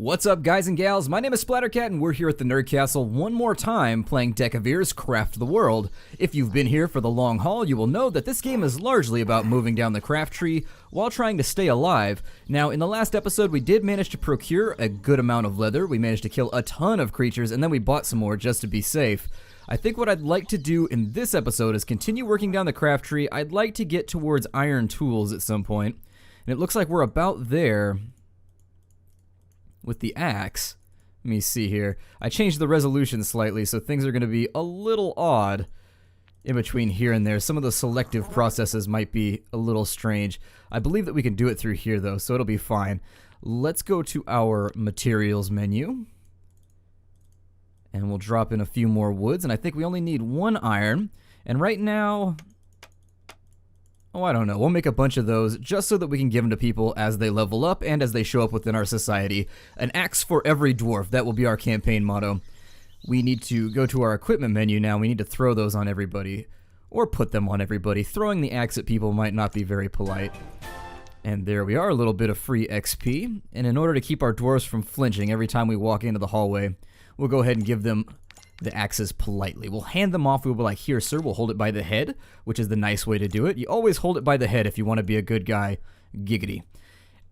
What's up, guys and gals? My name is Splattercat, and we're here at the Nerd Castle one more time playing Adhere's Craft the World. If you've been here for the long haul, you will know that this game is largely about moving down the craft tree while trying to stay alive. Now, in the last episode, we did manage to procure a good amount of leather. We managed to kill a ton of creatures, and then we bought some more just to be safe. I think what I'd like to do in this episode is continue working down the craft tree. I'd like to get towards iron tools at some point, and it looks like we're about there with the axe. Let me see here. I changed the resolution slightly, so things are going to be a little odd in between here and there. Some of the selective processes might be a little strange. I believe that we can do it through here, though, so it'll be fine. Let's go to our materials menu, and we'll drop in a few more woods, and I think we only need one iron. And right now, I don't know. We'll make a bunch of those just so that we can give them to people as they level up and as they show up within our society. An axe for every dwarf. That will be our campaign motto. We need to go to our equipment menu now. We need to throw those on everybody. Or put them on everybody. Throwing the axe at people might not be very polite. And there we are, a little bit of free XP. And in order to keep our dwarves from flinching every time we walk into the hallway, we'll go ahead and give them the axes politely. We'll hand them off. We'll be like, here, sir, we'll hold it by the head, which is the nice way to do it. You always hold it by the head if you want to be a good guy. Giggity.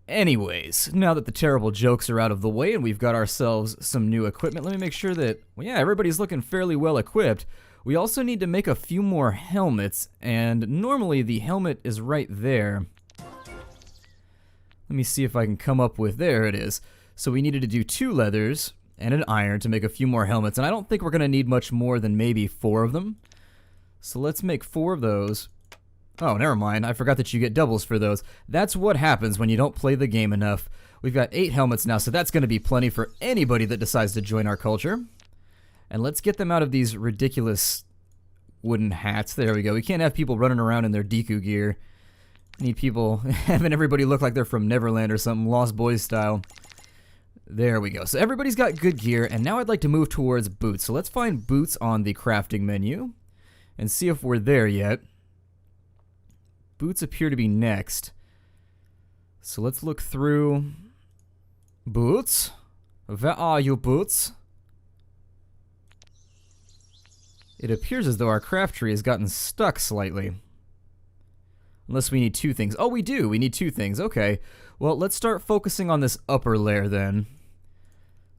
Anyways, now that the terrible jokes are out of the way and we've got ourselves some new equipment, let me make sure that, well, yeah, everybody's looking fairly well equipped. We also need to make a few more helmets, and normally the helmet is right there. Let me see if I can come up with, there it is. So we needed to do 2 leathers and an iron to make a few more helmets, and I don't think we're going to need much more than maybe 4 of them. So let's make 4 of those. Oh, never mind, I forgot that you get doubles for those. That's what happens when you don't play the game enough. We've got 8 helmets now, so that's going to be plenty for anybody that decides to join our culture. And let's get them out of these ridiculous wooden hats. There we go. We can't have people running around in their Deku gear. Need people having everybody look like they're from Neverland or something, Lost Boys style. There we go. So everybody's got good gear, and now I'd like to move towards boots. So let's find boots on the crafting menu and see if we're there yet. Boots appear to be next. So let's look through. Boots? Where are you, boots? It appears as though our craft tree has gotten stuck slightly. Unless we need 2 things. Oh, we do. We need 2 things. Okay. Well, let's start focusing on this upper layer then.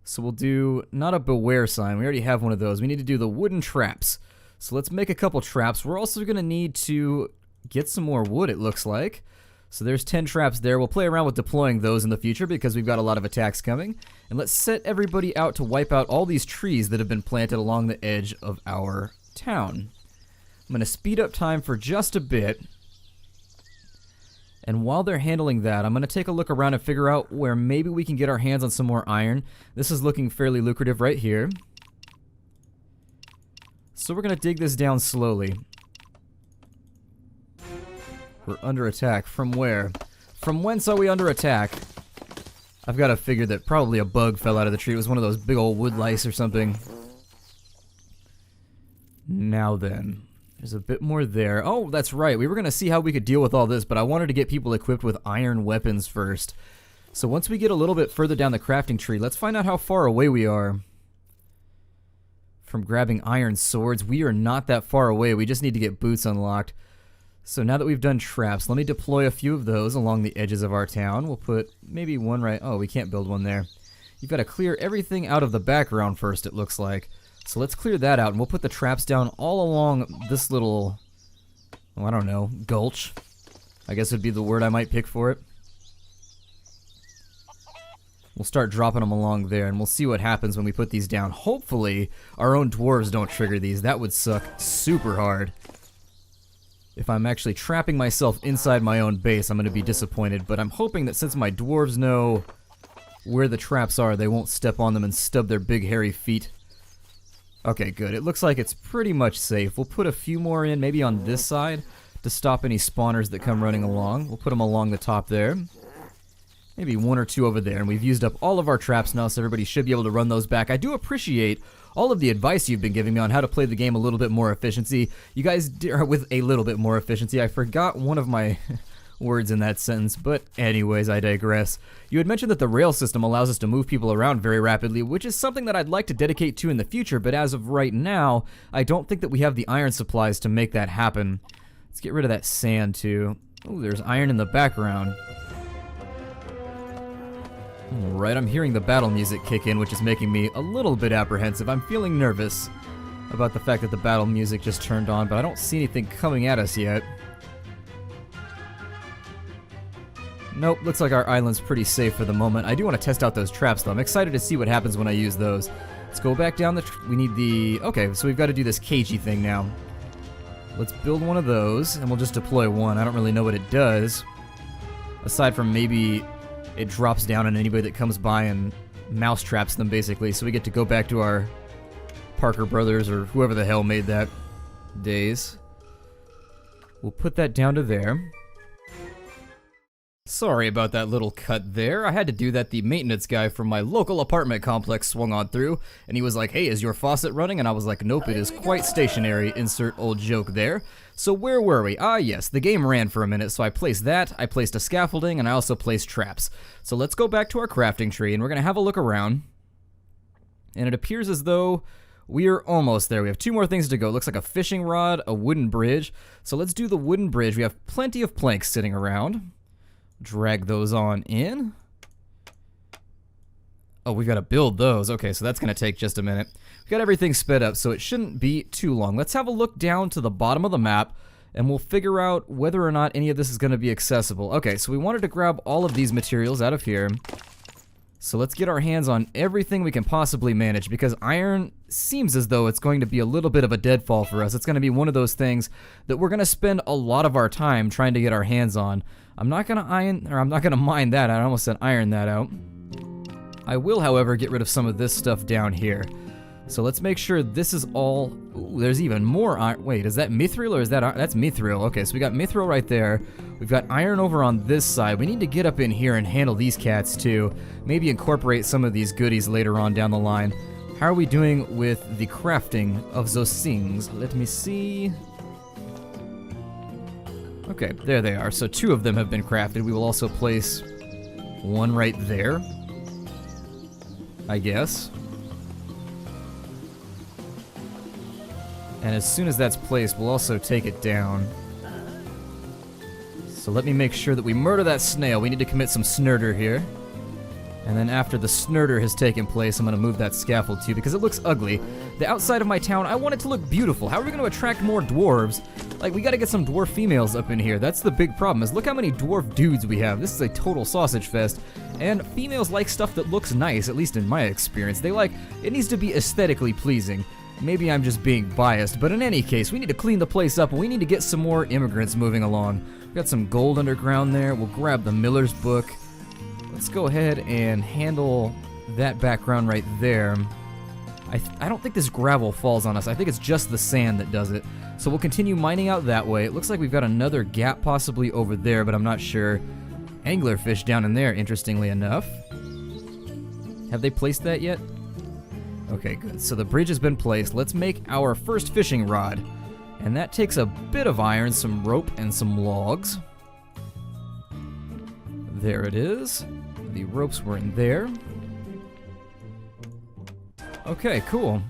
So we'll do, not a beware sign, we already have one of those. We need to do the wooden traps. So let's make a couple traps. We're also going to need to get some more wood, it looks like. So there's 10 traps there. We'll play around with deploying those in the future because we've got a lot of attacks coming. And let's set everybody out to wipe out all these trees that have been planted along the edge of our town. I'm going to speed up time for just a bit. And while they're handling that, I'm going to take a look around and figure out where maybe we can get our hands on some more iron. This is looking fairly lucrative right here. So we're going to dig this down slowly. We're under attack. From where? From whence are we under attack? I've got to figure that probably a bug fell out of the tree. It was one of those big old wood lice or something. Now then. There's a bit more there. Oh, that's right. We were going to see how we could deal with all this, but I wanted to get people equipped with iron weapons first. So once we get a little bit further down the crafting tree, let's find out how far away we are from grabbing iron swords. We are not that far away. We just need to get boots unlocked. So now that we've done traps, let me deploy a few of those along the edges of our town. We'll put maybe one right... Oh, we can't build one there. You've got to clear everything out of the background first, it looks like. So let's clear that out, and we'll put the traps down all along this little, oh, I don't know, gulch, I guess would be the word I might pick for it. We'll start dropping them along there, and we'll see what happens when we put these down. Hopefully, our own dwarves don't trigger these. That would suck super hard. If I'm actually trapping myself inside my own base, I'm going to be disappointed, but I'm hoping that since my dwarves know where the traps are, they won't step on them and stub their big hairy feet. Okay, good. It looks like it's pretty much safe. We'll put a few more in, maybe on this side, to stop any spawners that come running along. We'll put them along the top there. Maybe 1 or 2 over there, and we've used up all of our traps now, so everybody should be able to run those back. I do appreciate all of the advice you've been giving me on how to play the game a little bit more efficiency. You guys with a little bit more efficiency. I forgot one of my words in that sentence, but anyways, I digress. You had mentioned that the rail system allows us to move people around very rapidly, which is something that I'd like to dedicate to in the future, but as of right now, I don't think that we have the iron supplies to make that happen. Let's get rid of that sand too. Oh, there's iron in the background. Alright, I'm hearing the battle music kick in, which is making me a little bit apprehensive. I'm feeling nervous about the fact that the battle music just turned on, but I don't see anything coming at us yet. Nope, looks like our island's pretty safe for the moment. I do want to test out those traps, though. I'm excited to see what happens when I use those. Let's go back down we need the... Okay, so we've got to do this cagey thing now. Let's build one of those, and we'll just deploy one. I don't really know what it does, aside from maybe it drops down on anybody that comes by and mouse traps them, basically. So we get to go back to our Parker Brothers, or whoever the hell made that, days. We'll put that down to there. Sorry about that little cut there. I had to do that. The maintenance guy from my local apartment complex swung on through, and he was like, "Hey, is your faucet running?" And I was like, "Nope, it is quite stationary." Insert old joke there. So where were we? Ah, yes, the game ran for a minute, so I placed that, I placed a scaffolding, and I also placed traps. So let's go back to our crafting tree, and we're going to have a look around. And it appears as though we are almost there. We have 2 more things to go. Looks like a fishing rod, a wooden bridge. So let's do the wooden bridge. We have plenty of planks sitting around. Drag those on in. Oh, we've got to build those. Okay, so that's going to take just a minute. We've got everything sped up, so it shouldn't be too long. Let's have a look down to the bottom of the map, and we'll figure out whether or not any of this is going to be accessible. Okay, so we wanted to grab all of these materials out of here. So let's get our hands on everything we can possibly manage, because iron seems as though it's going to be a little bit of a deadfall for us. It's going to be one of those things that we're going to spend a lot of our time trying to get our hands on. I'm not going to mine that. I almost said iron that out. I will, however, get rid of some of this stuff down here. So let's make sure this is all... Ooh, there's even more iron. Wait, is that mithril or is that... That's mithril. Okay, so we got mithril right there. We've got iron over on this side. We need to get up in here and handle these cats too. Maybe incorporate some of these goodies later on down the line. How are we doing with the crafting of those things? Let me see... Okay, there they are. So 2 of them have been crafted. We will also place one right there, I guess. And as soon as that's placed, we'll also take it down. So let me make sure that we murder that snail. We need to commit some snurder here. And then after the snurder has taken place, I'm going to move that scaffold too, because it looks ugly. The outside of my town, I want it to look beautiful. How are we going to attract more dwarves? Like, we got to get some dwarf females up in here. That's the big problem, is look how many dwarf dudes we have. This is a total sausage fest. And females like stuff that looks nice, at least in my experience. They like, it needs to be aesthetically pleasing. Maybe I'm just being biased, but in any case, we need to clean the place up, and we need to get some more immigrants moving along. We've got some gold underground there. We'll grab the Miller's book. Let's go ahead and handle that background right there. I don't think this gravel falls on us. I think it's just the sand that does it. So we'll continue mining out that way. It looks like we've got another gap possibly over there, but I'm not sure. Anglerfish down in there, interestingly enough. Have they placed that yet? Okay, good. So the bridge has been placed. Let's make our first fishing rod. And that takes a bit of iron, some rope, and some logs. There it is. The ropes were in there. Okay, cool.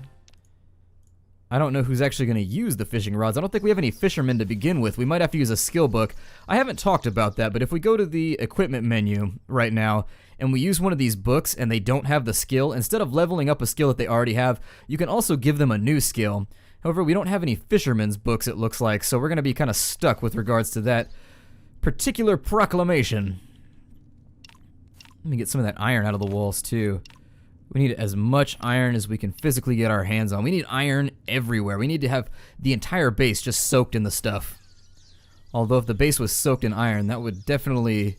I don't know who's actually going to use the fishing rods. I don't think we have any fishermen to begin with. We might have to use a skill book. I haven't talked about that, but if we go to the equipment menu right now, and we use one of these books and they don't have the skill, instead of leveling up a skill that they already have, you can also give them a new skill. However, we don't have any fisherman's books, it looks like, so we're going to be kind of stuck with regards to that particular proclamation. Let me get some of that iron out of the walls, too. We need as much iron as we can physically get our hands on. We need iron everywhere. We need to have the entire base just soaked in the stuff. Although if the base was soaked in iron, that would definitely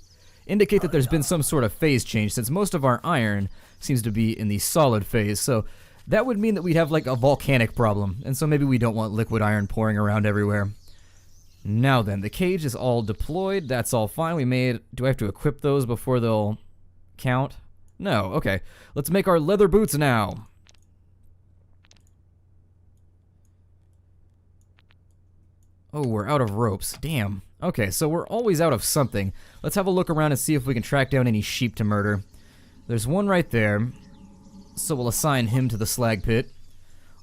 indicate that there's been some sort of phase change, since most of our iron seems to be in the solid phase. So that would mean that we'd have like a volcanic problem, and so maybe we don't want liquid iron pouring around everywhere. Now then, the cage is all deployed. That's all fine. Do I have to equip those before they'll count? No, okay. Let's make our leather boots now. Oh, we're out of ropes. Damn. Okay, so we're always out of something. Let's have a look around and see if we can track down any sheep to murder. There's one right there, so we'll assign him to the slag pit.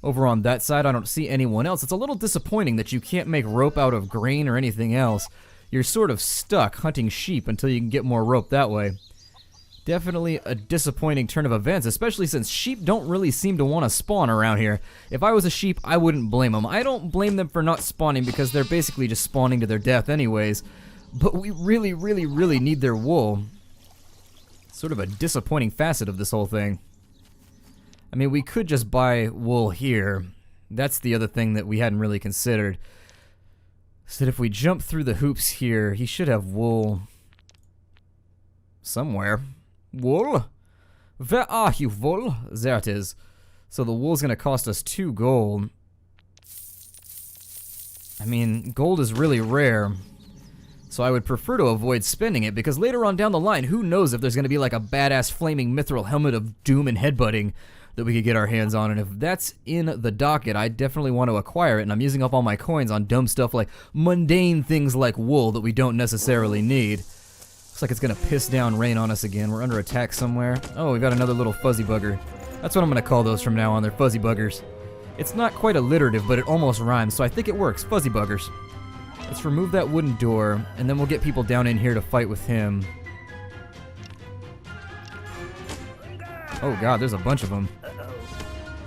Over on that side, I don't see anyone else. It's a little disappointing that you can't make rope out of grain or anything else. You're sort of stuck hunting sheep until you can get more rope that way. Definitely a disappointing turn of events, especially since sheep don't really seem to want to spawn around here. If I was a sheep, I wouldn't blame them. I don't blame them for not spawning because they're basically just spawning to their death anyways. But we really, really, really need their wool. Sort of a disappointing facet of this whole thing. I mean, we could just buy wool here. That's the other thing that we hadn't really considered. So that if we jump through the hoops here, he should have wool somewhere. Wool? Where are you, wool? There it is. So the wool's gonna cost us 2 gold. I mean, gold is really rare. So I would prefer to avoid spending it, because later on down the line, who knows if there's gonna be like a badass flaming mithril helmet of doom and headbutting that we could get our hands on, and if that's in the docket, I definitely want to acquire it, and I'm using up all my coins on dumb stuff like mundane things like wool that we don't necessarily need. Looks like it's gonna piss down rain on us again. We're under attack somewhere. Oh, we've got another little fuzzy bugger. That's what I'm gonna call those from now on. They're fuzzy buggers. It's not quite alliterative, but it almost rhymes, so I think it works. Fuzzy buggers. Let's remove that wooden door, and then we'll get people down in here to fight with him. Oh god, there's a bunch of them.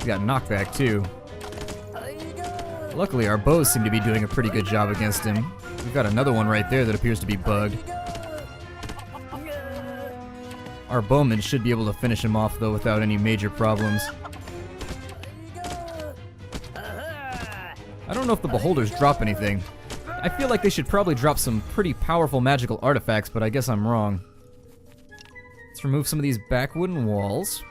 We got knockback too. Luckily, our bows seem to be doing a pretty good job against him. We've got another one right there that appears to be bugged. Our bowmen should be able to finish him off though without any major problems. I don't know if the beholders drop anything. I feel like they should probably drop some pretty powerful magical artifacts, but I guess I'm wrong. Let's remove some of these back wooden walls.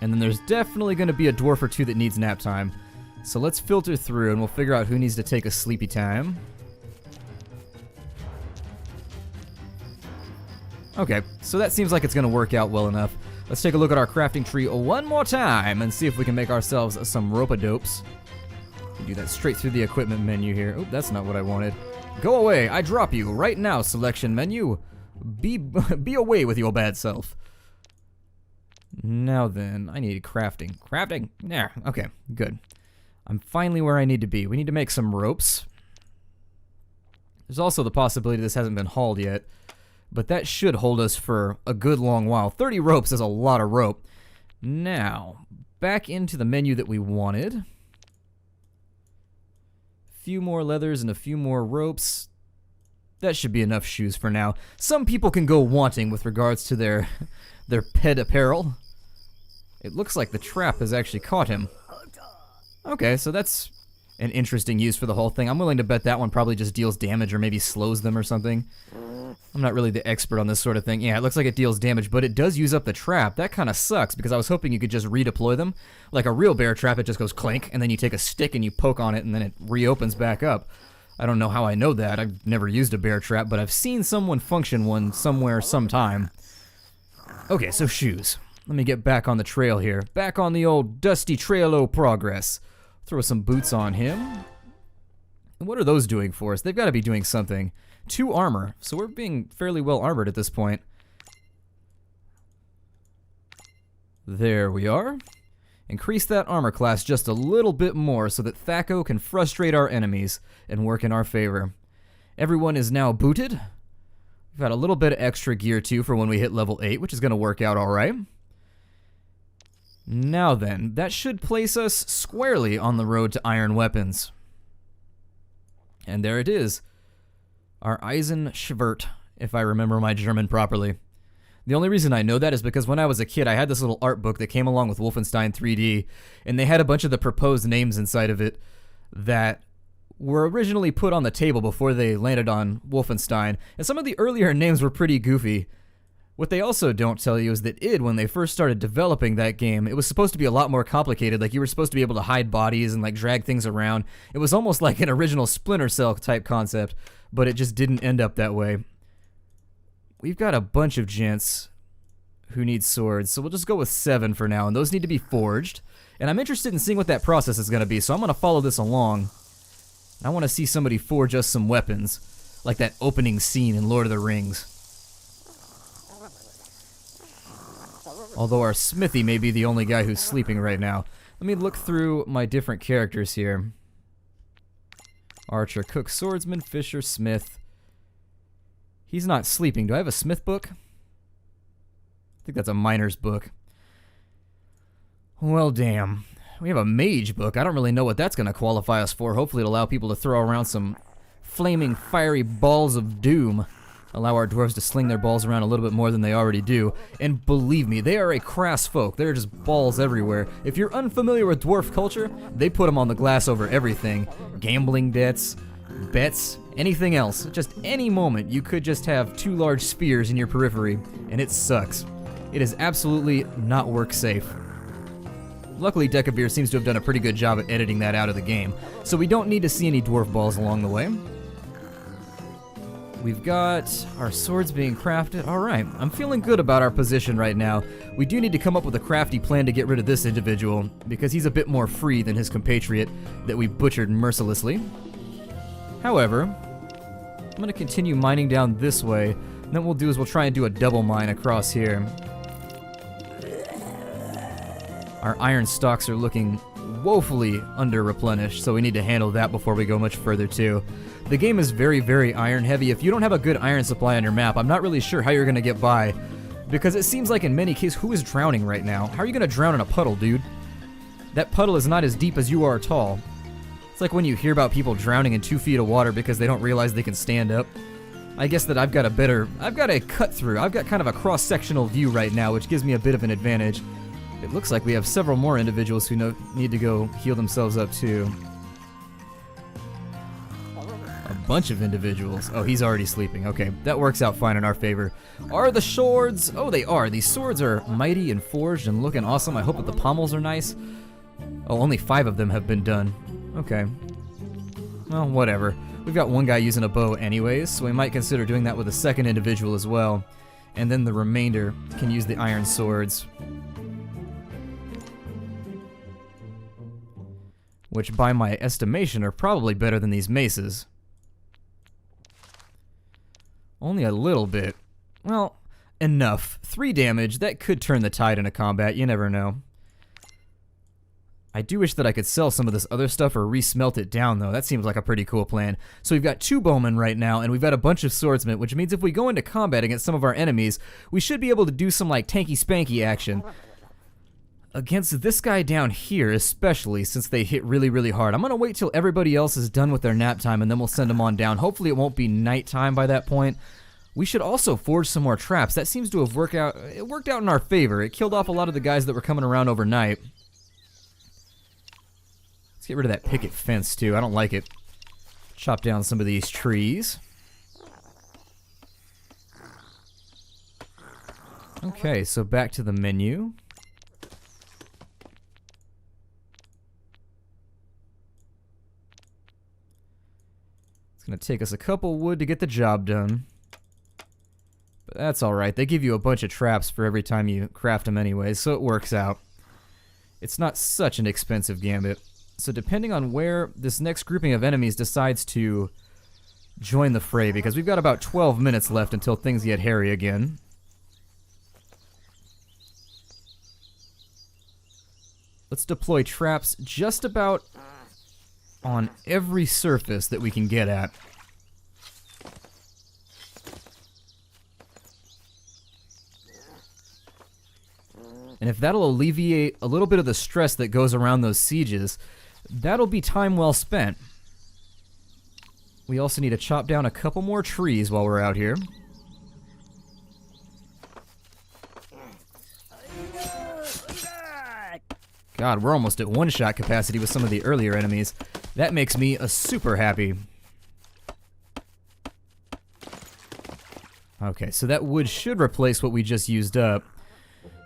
And then there's definitely going to be a dwarf or two that needs nap time. So let's filter through and we'll figure out who needs to take a sleepy time. Okay, so that seems like it's going to work out well enough. Let's take a look at our crafting tree one more time and see if we can make ourselves some rope-a-dopes. Do that straight through the equipment menu here. Oh, that's not what I wanted. Go away, I drop you right now, selection menu. Be away with your bad self. Now then, I need crafting. Crafting? There, okay, good. I'm finally where I need to be. We need to make some ropes. There's also the possibility this hasn't been hauled yet, but that should hold us for a good long while. 30 ropes is a lot of rope. Now, back into the menu that we wanted. A few more leathers and a few more ropes. That should be enough shoes for now. Some people can go wanting with regards to their pet apparel. It looks like the trap has actually caught him. Okay, so that's an interesting use for the whole thing. I'm willing to bet that one probably just deals damage or maybe slows them or something. I'm not really the expert on this sort of thing. Yeah, it looks like it deals damage, but it does use up the trap. That kind of sucks because I was hoping you could just redeploy them. Like a real bear trap, it just goes clink, and then you take a stick and you poke on it and then it reopens back up. I don't know how I know that. I've never used a bear trap, but I've seen someone function one somewhere sometime. Okay, so shoes. Let me get back on the trail here. Back on the old dusty trail o' progress. Throw some boots on him. And what are those doing for us? They've got to be doing something. 2 armor, so we're being fairly well armored at this point. There we are. Increase that armor class just a little bit more so that Thaco can frustrate our enemies and work in our favor. Everyone is now booted. We've got a little bit of extra gear too for when we hit level 8, which is going to work out alright. Now then, that should place us squarely on the road to iron weapons. And there it is. Our Eisenschwert, if I remember my German properly. The only reason I know that is because when I was a kid, I had this little art book that came along with Wolfenstein 3D, and they had a bunch of the proposed names inside of it that were originally put on the table before they landed on Wolfenstein, and some of the earlier names were pretty goofy. What they also don't tell you is that id, when they first started developing that game, it was supposed to be a lot more complicated. Like, you were supposed to be able to hide bodies and, like, drag things around. It was almost like an original Splinter Cell type concept, but it just didn't end up that way. We've got a bunch of gents who need swords, so we'll just go with 7 for now, and those need to be forged. And I'm interested in seeing what that process is going to be, so I'm going to follow this along. I want to see somebody forge us some weapons, like that opening scene in Lord of the Rings. Although our smithy may be the only guy who's sleeping right now. Let me look through my different characters here. Archer, cook, swordsman, fisher, smith. He's not sleeping. Do I have a smith book? I think that's a miner's book. Well, damn. We have a mage book. I don't really know what that's going to qualify us for. Hopefully it'll allow people to throw around some flaming, fiery balls of doom. Allow our dwarves to sling their balls around a little bit more than they already do. And believe me, they are a crass folk. They're just balls everywhere. If you're unfamiliar with dwarf culture, they put them on the glass over everything. Gambling debts, bets, anything else. Just any moment, you could just have 2 large spears in your periphery, and it sucks. It is absolutely not work safe. Luckily, Decavir seems to have done a pretty good job at editing that out of the game, so we don't need to see any dwarf balls along the way. We've got our swords being crafted. Alright, I'm feeling good about our position right now. We do need to come up with a crafty plan to get rid of this individual, because he's a bit more free than his compatriot that we butchered mercilessly. However, I'm going to continue mining down this way, and then what we'll do is we'll try and do a double mine across here. Our iron stocks are looking woefully under-replenished, so we need to handle that before we go much further too. The game is very, very iron heavy. If you don't have a good iron supply on your map, I'm not really sure how you're going to get by, because it seems like in many cases, who is drowning right now? How are you going to drown in a puddle, dude? That puddle is not as deep as you are tall. It's like when you hear about people drowning in 2 feet of water because they don't realize they can stand up. I guess that I've got a cut through. I've got kind of a cross-sectional view right now, which gives me a bit of an advantage. It looks like we have several more individuals who need to go heal themselves up too. A bunch of individuals. Oh, he's already sleeping. Okay, that works out fine in our favor. Are the swords? Oh, they are. These swords are mighty and forged and looking awesome. I hope that the pommels are nice. Oh, only 5 of them have been done. Okay. Well, whatever. We've got one guy using a bow anyways, so we might consider doing that with a second individual as well. And then the remainder can use the iron swords. Which, by my estimation, are probably better than these maces. Only a little bit. Well, enough. 3 damage, that could turn the tide in a combat, you never know. I do wish that I could sell some of this other stuff or re-smelt it down, though. That seems like a pretty cool plan. So we've got 2 bowmen right now, and we've got a bunch of swordsmen, which means if we go into combat against some of our enemies, we should be able to do some, like, tanky-spanky action. Against this guy down here, especially, since they hit really, really hard. I'm going to wait till everybody else is done with their nap time, and then we'll send them on down. Hopefully it won't be nighttime by that point. We should also forge some more traps. That seems to have worked out in our favor. It killed off a lot of the guys that were coming around overnight. Let's get rid of that picket fence, too. I don't like it. Chop down some of these trees. Okay, so back to the menu. Gonna take us a couple wood to get the job done. But that's alright. They give you a bunch of traps for every time you craft them anyways, so it works out. It's not such an expensive gambit. So depending on where this next grouping of enemies decides to join the fray, because we've got about 12 minutes left until things get hairy again. Let's deploy traps just about on every surface that we can get at. And if that'll alleviate a little bit of the stress that goes around those sieges, that'll be time well spent. We also need to chop down a couple more trees while we're out here. God, we're almost at one-shot capacity with some of the earlier enemies. That makes me super happy. Okay, so that wood should replace what we just used up.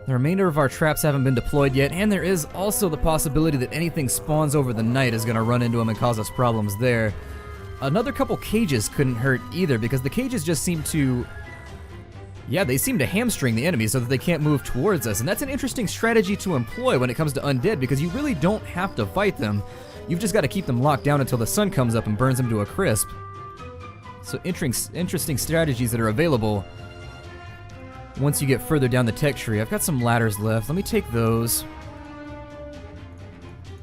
The remainder of our traps haven't been deployed yet, and there is also the possibility that anything spawns over the night is going to run into them and cause us problems there. Another couple cages couldn't hurt either, because the cages just seem to... yeah, they seem to hamstring the enemy so that they can't move towards us, and that's an interesting strategy to employ when it comes to undead, because you really don't have to fight them. You've just got to keep them locked down until the sun comes up and burns them to a crisp. So interesting strategies that are available once you get further down the tech tree. I've got some ladders left. Let me take those.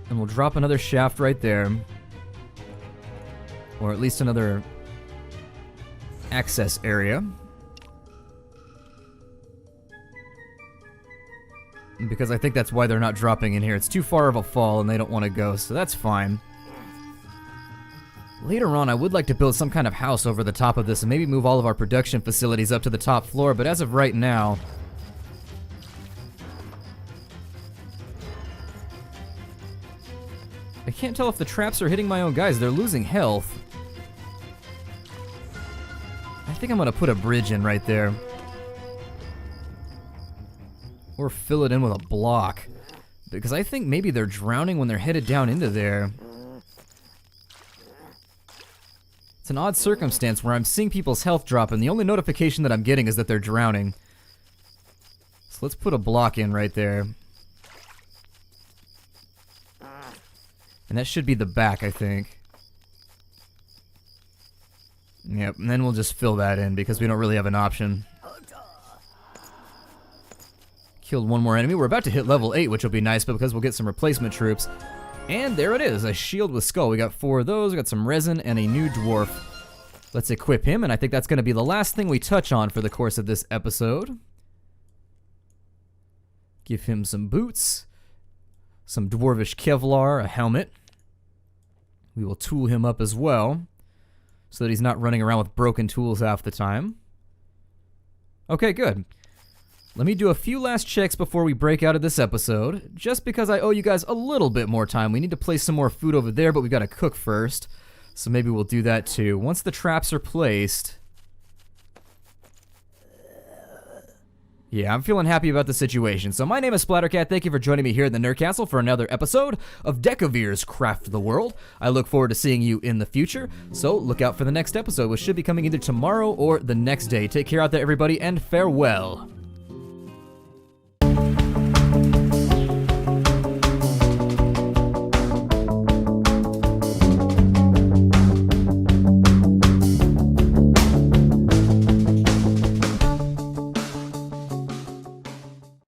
And we'll drop another shaft right there. Or at least another access area. Because I think that's why they're not dropping in here. It's too far of a fall and they don't want to go, so that's fine. Later on, I would like to build some kind of house over the top of this and maybe move all of our production facilities up to the top floor, but as of right now... I can't tell if the traps are hitting my own guys. They're losing health. I think I'm gonna put a bridge in right there. Or fill it in with a block. Because I think maybe they're drowning when they're headed down into there. It's an odd circumstance where I'm seeing people's health drop and the only notification that I'm getting is that they're drowning. So let's put a block in right there. And that should be the back, I think. Yep, and then we'll just fill that in because we don't really have an option. Killed one more enemy. We're about to hit level 8, which will be nice, but because we'll get some replacement troops. And there it is, a shield with skull. We got 4 of those, we got some resin, and a new dwarf. Let's equip him, and I think that's going to be the last thing we touch on for the course of this episode. Give him some boots, some dwarvish Kevlar, a helmet. We will tool him up as well, so that he's not running around with broken tools half the time. Okay, good. Let me do a few last checks before we break out of this episode, just because I owe you guys a little bit more time. We need to place some more food over there, but we've got to cook first, so maybe we'll do that too. Once the traps are placed... Yeah, I'm feeling happy about the situation. So my name is Splattercat. Thank you for joining me here at the Nerd Castle for another episode of Decavir's Craft the World. I look forward to seeing you in the future, so look out for the next episode, which should be coming either tomorrow or the next day. Take care out there, everybody, and farewell.